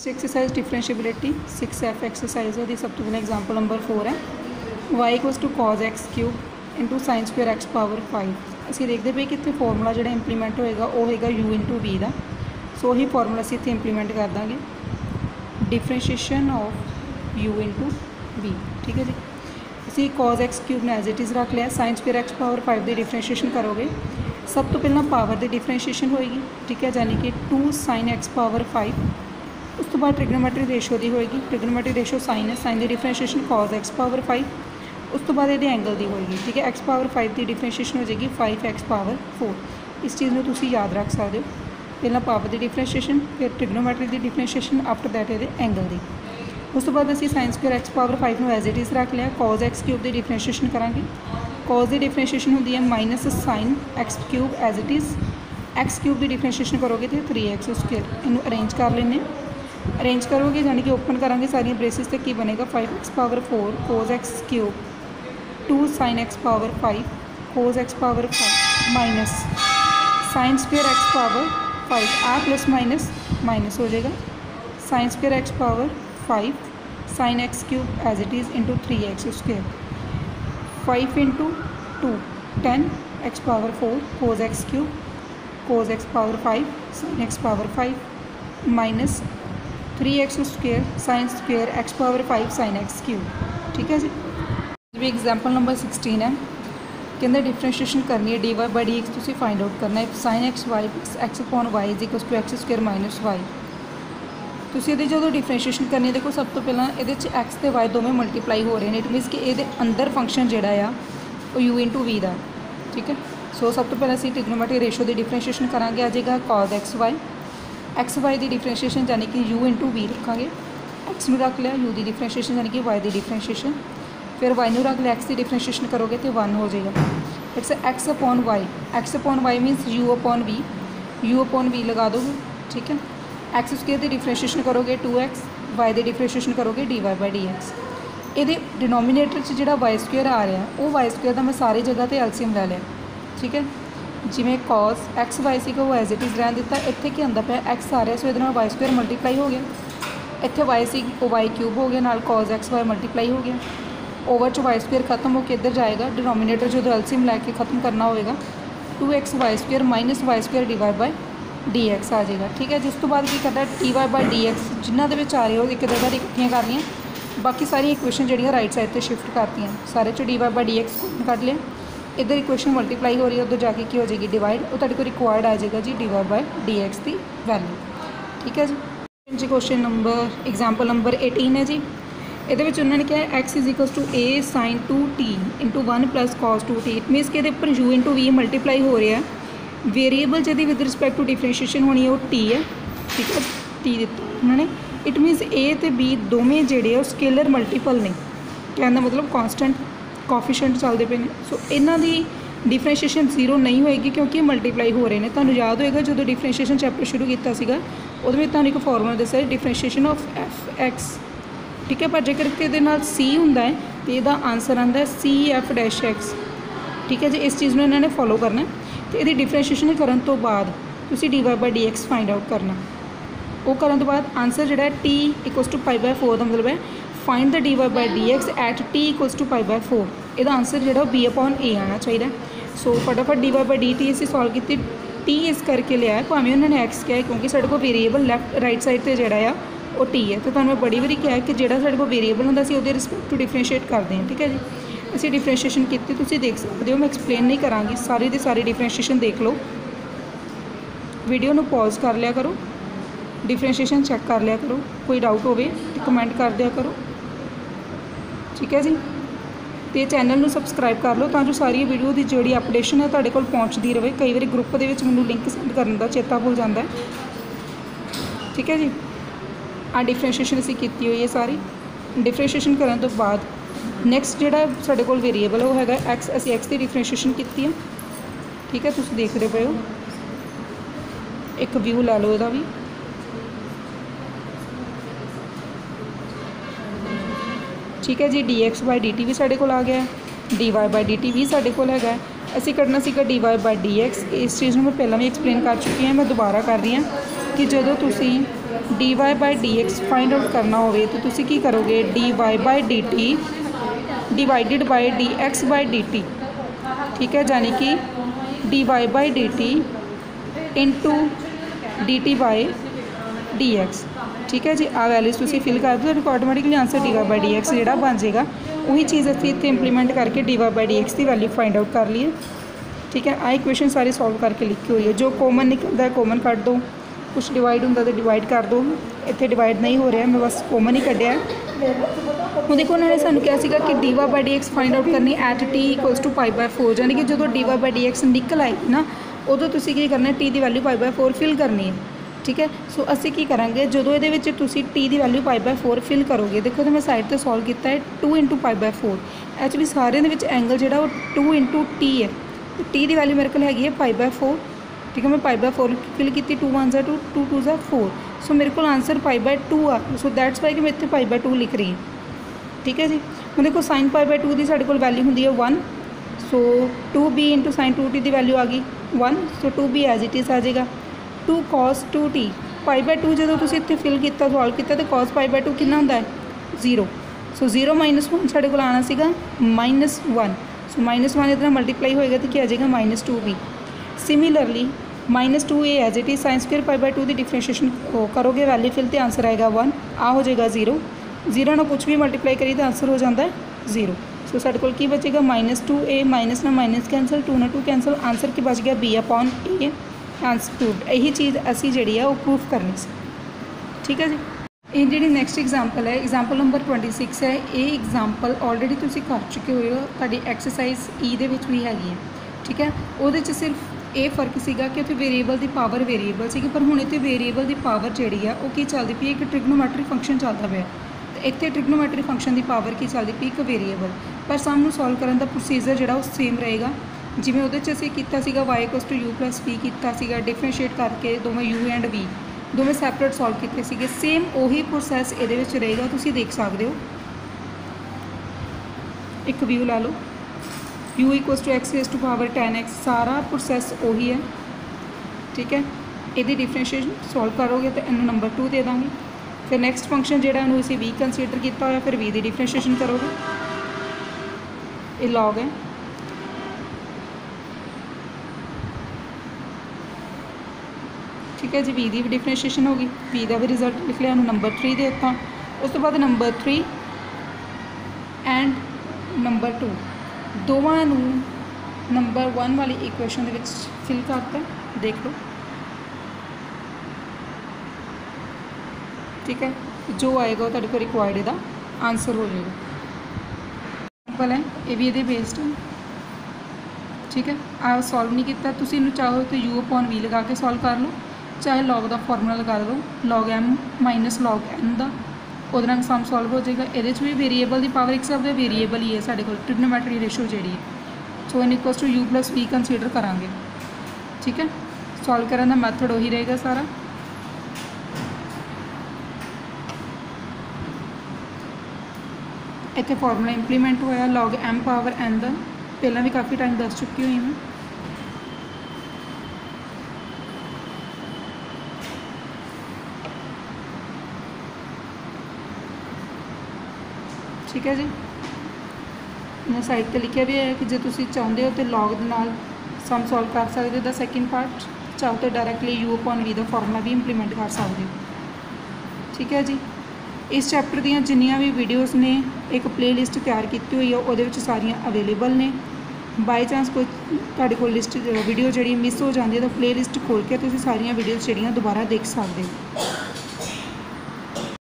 Exercise differentiability 6F exercise है। सब तो पहले एग्जाम्पल नंबर 4 है y equals to cos x cube into sine square x power 5। ਅਸੀਂ देखते पे कि इतने फॉर्मूला जो इंप्लीमेंट होएगा वो होएगा u इंटू v का। सो ही फॉर्मूला ਅਸੀਂ इतने इंप्लीमेंट कर देंगे differentiation of u into v। ठीक है जी। ਅਸੀਂ cos x क्यूब ने एज इट इज़ रख लिया। साइन स्क्वेयर x पावर 5 की डिफरेंशिएशन करोगे सब तो पहला पावर की डिफरेंशिएशन होएगी। ठीक है, यानी कि 2 sin x पावर 5। उस तो बाद ट्रिग्नोमेट्री रेशो की होएगी। ट्रिग्नोमेट्री रेशो साइन है, साइन की डिफरेंशिएशन cos x पावर 5। उस तो बाद ये एंगल की होएगी। ठीक है, x पावर 5 की डिफरेंशिएशन हो जाएगी 5x पावर 4। इस चीज़ में तुम याद रख सकते हो, पहला पावर की डिफरेंशिएशन फिर ट्रिग्नोमेट्री की डिफरेंशिएशन आफ्टर दैट ये एंगल की। उस तो बाद असी साइन स्क्वेयर x पावर 5 में एज इट इज़ रख लिया। cos x क्यूब की डिफरेंशिएशन करांगे। cos की डिफरेंशिएशन होंगी है minus sine x cube as it is. x cube की डिफरेंशिएशन करोगे तो 3x स्क्वेयर। इनू अरेंज कर लेने। अरेंज करोगे यानी कि ओपन करांगे सारिया ब्रेसिस तो की बनेगा 5x power 4 cos x cube 2 sin x power 5 cos x power 5 minus sine square x power 5 आ प्लस माइनस माइनस हो जाएगा sine square x power 5 sin x cube as it is into 3x square 5 into 2 10 x power 4 cos x cube cos x power 5 sin x power 5 minus 3x square sine square x power 5 sin x cube. ठीक है जी। भी example number 16 है, कहते differentiation करनी है dy by D X तुम find out करना है। Sine X Y plus X upon Y is equal to X square minus Y. तुम ये जो डिफरेंशिएशन करनी है देखो सब तो पहला ये एक्स तो वाई दोवें मल्टीप्लाई हो रहे हैं। इट मीनस कि ये अंदर फंक्शन जोड़ा आ वो यू इंटू वी का। ठीक है, सो सब तो पहले असीं ट्रिग्नोमेट्री रेशो की डिफरेंशिएशन करांगे। आ जाएगा cos X Y X Y की डिफरेंशिएशन यानी कि u इंटू वी रखांगे। एक्स में रख लिया u की डिफरेंशिएशन यानी कि y की डिफरेंशिएशन, फिर y में रख लिया x की डिफरेंशिएशन करोगे तो 1 हो जाएगा। It's x upon Y. X upon Y minus u upon V लगा दोगे। ठीक है, एक्स स्क्वेयर की डिफरेंशिएशन करोगे 2x, y की डिफरेंशिएशन करोगे dy बाई डी एक्स। ये डिनोमीनेटर जो वाई स्क्वेयर आ रहा वो वाई स्क्वेयर का मैं सारी जगह पर एलसीएम ले लिया। ठीक है, जिमें cos एक्स वाई सीगा वो एज इट इज़ रहन दिता। इत्थे की आंदा पाया एक्स आ रहा सो ये वाई स्क्वेयर मल्टीप्लाई हो गया। इत्थे वाई सी वो वाई क्यूब हो गया नाल cos एक्स वाई मल्टीप्लाई हो गया। ओवर च वाई स्क्वेयर खत्म होकर इधर जाएगा। डिनोमीनेटर जो एलसीएम लैके खत्म करना होएगा 2x y square minus y square d Y by D x आ जाएगा। ठीक है, जिस तो बाद की करता d Y by D x जिन्हों के आ रहे हो एक जगह इकट्ठियाँ करनियाँ, बाकी सारी इक्वेशन जी राइट साइड पर शिफ्ट करती सारे च D Y by D X cut लिया। इधर इक्वेशन मल्टीप्लाई हो रही है, उधर जाके की हो जाएगी डिवाइड, वो तुहाडे कोल रिक्वायर्ड आ जाएगा जी D Y by D X की वैल्यू। ठीक है जी। क्वेश्चन नंबर एग्जाम्पल नंबर 18 है जी। ये उन्होंने क्या है X is equals to A sine 2t into 1 plus cos 2t। It means कि पर u इंटू वी मल्टीप्लाई हो रहा है। वेरीएबल जी विद रिस्पैक्ट टू डिफरेंशिएशन होनी है वो t है। ठीक है, t दिता उन्होंने। इट मीनस ए तो बी दोवें जोड़े स्केलर मल्टीपल ने, कहने का मतलब कॉन्सटेंट कोफिशिएंट चलते पे हैं। सो इन्हों की डिफरेंशिएशन 0 नहीं होएगी क्योंकि मल्टीप्लाई हो रहे हैं। तुहानूं याद होएगा जो डिफरेंशिएशन चैप्टर शुरू किया सीगा उहदे विच तुहानूं एक फॉर्मूला दस्सिया डिफरेंशिएशन ऑफ एफ एक्स। ठीक है, पर जेकर इहदे नाल सी हुंदा है तो इसदा आंसर आंदा है सी एफ डैश एक्स। ठीक है जी, इस चीज़ में इन्होंने फॉलो करना है। तो ये डिफरेंशिएशन करने तो बाद तुसीं D Y by D X find out करना। वो करने तो बाद आंसर जो है T equals to pi by 4 का मतलब है find the D Y by D X at T equals to pi by 4। यदा आंसर जो बी अपॉन ए आना चाहिए। सो फटाफट D Y by D T असीं सॉल्व की। टी इस करके लिया है भावें उन्होंने एक्स किया है क्योंकि साढ़े को वेरीएबल लैफ्ट राइट साइड से जोड़ा आ वो टी है। तो मैं बड़ी बारी कहा कि जोड़ा साढ़े को वेरीएबल होंदा सी उहदे रिस्पैक्ट टू डिफरेंशिएट करते हैं। ठीक है जी, असीं डिफरेंशिएशन की तुसीं देख सकते हो। मैं एक्सप्लेन नहीं कराँगी, सारी दी सारी डिफरेंशिएशन देख लो। वीडियो नूं पॉज कर लिया करो, डिफरेंशिएशन चैक कर लिया करो, कोई डाउट होवे तो कमेंट कर दिया करो। ठीक है जी, तो चैनल में सबसक्राइब कर लो तो सारी वीडियो की जी अपडेशन है तुहाडे कोल पहुँचती रहे। कई बार ग्रुप के मैं लिंक सेंड करने का चेता भुल जाता है। ठीक है जी, आ डिफरेंशिएशन असीं कीती हुई है सारी। डिफरेंशिएशन करने तो बाद नैक्सट जिहड़ा साडे कोल वेरीएबल वो हैगा एक्स। असीं एक्स की डिफरेंशिएशन की है। ठीक है, तुसीं देखदे पए हो, एक व्यू लै लो इहदा भी। ठीक है जी, d x by D t भी साढ़े को आ गया, d Y by D t भी साढ़े को है। असी करना सीगा d Y by D x. इस चीज़ में मैं पहला भी एक्सप्लेन कर चुकी हूँ, मैं दोबारा कर रही हूँ कि जो तुसी dy by dx find out करना होवे तो तुसी की करोगे dy by dt divided by dx by dt, ठीक है, यानी कि dy by dt into dt by dx, ठीक है जी। आ वैल्यूज़ तुसी फिल कर दो तो automatically answer dy by dx जोड़ा बन जाएगा। वही चीज़ असीं इत्थे इंप्लीमेंट करके dy बाय dx की वैल्यू फाइंड आउट कर लीए, ठीक है। आ इक्वेशन सारी सॉल्व करके लिखी हुई है। जो कॉमन निकलता है कॉमन कट दो, कुछ डिवाइड होंदा तो डिवाइड कर दो। इत्थे डिवाइड नहीं हो रहा, मैं बस कॉमन ही कढ़िया। ਹੁਣ देखो उन्होंने सानू क्या सीगा कि dy by dx find out करनी एट t इक्वल्स टू π/4, यानी कि जो dy बाय dx निकल आएगी ना उदों तुसीं की करना t की वैल्यू π/4 फिल करनी है, ठीक है। सो असीं की करांगे जो ये तुसीं t की वैल्यू π/4 फिल करोगे, देखो तो मैं साइड तो सॉल्व किया है 2 × π/4। एक्चुअली सारे एंगल जो 2 × t है, t की वैल्यू मेरे को हैगी है π/4, ठीक है। मैं π/4 फिल की 2 1 × 2 2 2 × 4, सो मेरे को आंसर π/2 आ। सो दैट्स वाई कि मैं इतने π/2 लिख रही हूँ, ठीक है जी। हम देखो sin π/2 की साढ़े को वैल्यू होंगी है 1, सो 2b × sin 2t की वैल्यू आ गई 1, सो 2b एज इट इज़ आ जाएगा 2 cos 2t। π/2 जो तुम इतने फिल किया सॉल्व किया तो cos π/2 कितना होंदा है 0, सो 0 - 1 साढ़े को आना सीगा -1, सो -1 इतना मल्टीप्लाई होएगा तो क्या आ जाएगा -2b। Similarly -2a as it is sin² π/2 की डिफरेंशिएशन करोगे वैल्यू फिल तो आंसर आएगा 1, आ हो जाएगा 0, 0 ना कुछ भी मल्टीप्लाई करिए तो आंसर हो जाता है 0। सो साढ़े को बचेगा -2a, माइनस ना माइनस कैंसल, 2 ना 2 कैंसल, आंसर की बच गया b/a। Answer prove. यही चीज़ असी जी है वो प्रूफ करनी सी, ठीक है जी। ये जी नैक्सट एग्जाम्पल है, एग्जाम्पल नंबर 26 है। ये एग्जाम्पल ऑलरेडी तुम कर चुके हुए हो, तुहाडी एक्सरसाइज ई दे विच भी हैगी है, ठीक है। वो सिर्फ ये फर्क सीगा कि उत्थे वेरीएबल की पावर वेरीएबल सी, पर हुण इत्थे वेरीएबल की पावर जी है वो की चलती पई, एक ट्रिग्नोमैट्रिक फंक्शन चलता पाया। इत्थे ट्रिग्नोमैट्रिक फंक्शन की पावर की चलती पई एक वेरीएबल, पर सानू सॉल्व करने का प्रोसीजर जोड़ा वो सेम रहेगा जिवें उहदे च असीं कीता सीगा y = u + v कीता सीगा, डिफरेंशिएट करके दोवें u एंड v दोवें सैपरेट सॉल्व कीते सीगे। सेम उही प्रोसैस इहदे विच रहेगा, तुसीं देख सकदे हो। एक व्यू ला लो, u = x⁻, 10x, सारा प्रोसैस उही है, ठीक है। इहदी डिफरेंशिएशन सॉल्व करोगे तो इन्हूं नंबर 2 दे दांगे। फिर नैक्सट फंक्शन जिहड़ा इहनूं असीं v कंसीडर किया होया, फिर v की डिफरेंशिएशन करोगे, ये लॉग है, ठीक है जी। v की भी डिफरेंशिएशन होगी, v का भी रिजल्ट लिख लिया, नंबर 3 दे दिता। उस तो बाद नंबर 3 एंड नंबर 2 दोवां नूं नंबर 1 वाली इक्वेशन दे विच फिल करता, देख लो, ठीक है। जो आएगा वो तुहाडे कोल रिक्वायर्ड इहदा आंसर हो जाएगा। सिंपल है, ये भी ये बेस्ड है, ठीक है। आ सॉल्व नहीं किया, तुसीं इहनूं चाहो तो u/v लगा के सॉल्व कर लो, चाहे लॉग का फॉर्मूला लगा दो, log m - log n का, उहदे नाल सम सॉल्व हो जाएगा। ये भी वेरीएबल की पावर एक हिसाब से वेरीएबल ही है साढ़े को, ट्रिग्नोमैट्रिक रेशो जी है। सो n = u + v कंसीडर करांगे, ठीक है। सॉल्व करने का मैथड उही रहेगा सारा। इत्थे फॉर्मूला इंप्लीमेंट होया log m पावर n का, पहला भी काफ़ी टाइम दस चुकी हुई मैं, ठीक है जी। मैं साइड पर लिखा भी है कि जो तुम चाहते हो तो लॉग दे नाल सम सॉल्व कर सकते हो। द सैकेंड पार्ट चाहो तो डायरैक्टली u/v का फॉर्मूला भी इंप्लीमेंट कर सकते हो, ठीक है जी। इस चैप्टर दीयां जिन्नियां भी वीडियोज़ ने एक प्ले लिस्ट तैयार की हुई है, वो सारियां अवेलेबल ने। बाई चांस कोई तुहाडे कोल लिस्ट वीडियो जी मिस हो जाती है तो प्ले लिस्ट खोल के तुसीं सारियां वीडियोज़ जिहड़ियां दोबारा देख सकते हो।